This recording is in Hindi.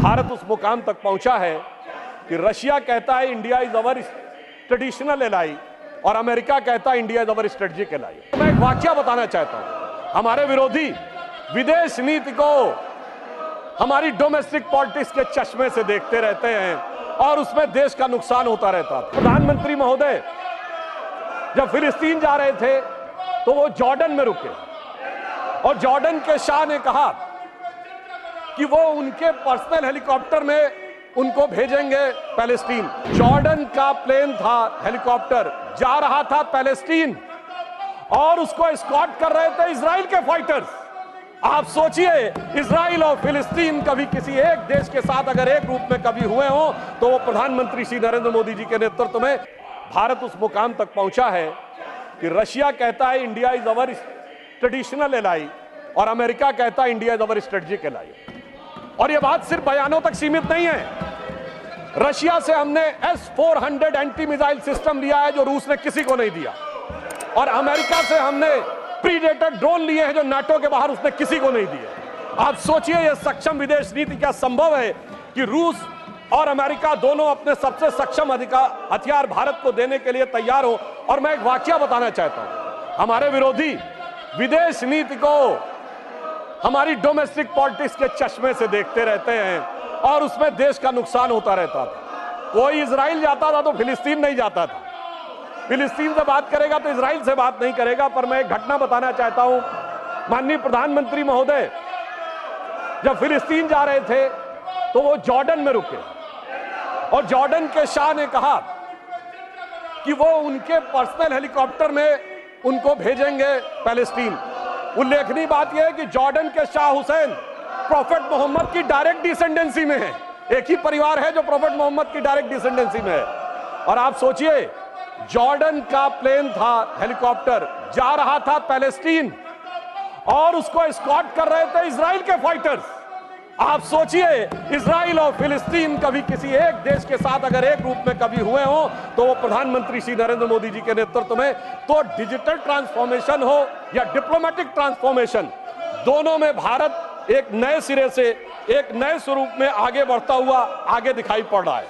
भारत उस मुकाम तक पहुंचा है कि रशिया कहता है India is our traditional ally और अमेरिका कहता है India is our strategic ally. तो मैं एक वाकया बताना चाहता हूं। हमारे विरोधी विदेश नीति को हमारी डोमेस्टिक पॉलिटिक्स के चश्मे से देखते रहते हैं और उसमें देश का नुकसान होता रहता था। प्रधानमंत्री महोदय जब फिलिस्तीन जा रहे थे तो वो जॉर्डन में रुके और जॉर्डन के शाह ने कहा कि वो उनके पर्सनल हेलीकॉप्टर में उनको भेजेंगे पैलेस्टीन। जॉर्डन का प्लेन था, हेलीकॉप्टर जा रहा था पैलेस्टीन और उसको एस्कॉर्ट कर रहे थे इजराइल के फाइटर्स। आप सोचिए, इजराइल और फिलिस्तीन कभी किसी एक देश के साथ अगर एक रूप में कभी हुए हो तो वो प्रधानमंत्री श्री नरेंद्र मोदी जी के नेतृत्व में भारत उस मुकाम तक पहुंचा है कि रशिया कहता है India is our traditional ally और अमेरिका कहता है India is our strategic ally. और यह बात सिर्फ बयानों तक सीमित नहीं है। रशिया से हमने S-400 एंटी मिसाइल सिस्टम लिया है जो रूस ने किसी को नहीं दिया, और अमेरिका से हमने प्रीडेटर ड्रोन लिए हैं जो नाटो के बाहर उसने किसी को नहीं दिए। आप सोचिए, यह सक्षम विदेश नीति क्या संभव है कि रूस और अमेरिका दोनों अपने सबसे सक्षम हथियार भारत को देने के लिए तैयार हो। और मैं एक वाकया बताना चाहता हूं। हमारे विरोधी विदेश नीति को हमारी डोमेस्टिक पॉलिटिक्स के चश्मे से देखते रहते हैं और उसमें देश का नुकसान होता रहता था। कोई इजराइल जाता था तो फिलिस्तीन नहीं जाता था, फिलिस्तीन से बात करेगा तो इजराइल से बात नहीं करेगा। पर मैं एक घटना बताना चाहता हूं। माननीय प्रधानमंत्री महोदय जब फिलिस्तीन जा रहे थे तो वो जॉर्डन में रुके और जॉर्डन के शाह ने कहा कि वो उनके पर्सनल हेलीकॉप्टर में उनको भेजेंगे पैलेस्टीन। उल्लेखनीय बात यह है कि जॉर्डन के शाह हुसैन प्रोफेट मोहम्मद की डायरेक्ट डिसेंडेंसी में है। एक ही परिवार है जो प्रोफेट मोहम्मद की डायरेक्ट डिसेंडेंसी में है। और आप सोचिए, जॉर्डन का प्लेन था, हेलीकॉप्टर जा रहा था पैलेस्टीन और उसको एस्कॉर्ट कर रहे थे इजराइल के फाइटर्स। आप सोचिए, इजराइल और फिलिस्तीन कभी किसी एक देश के साथ अगर एक रूप में कभी हुए हो तो वो प्रधानमंत्री श्री नरेंद्र मोदी जी के नेतृत्व में, तो डिजिटल ट्रांसफॉर्मेशन हो या डिप्लोमेटिक ट्रांसफॉर्मेशन, दोनों में भारत एक नए सिरे से एक नए स्वरूप में आगे बढ़ता हुआ आगे दिखाई पड़ रहा है।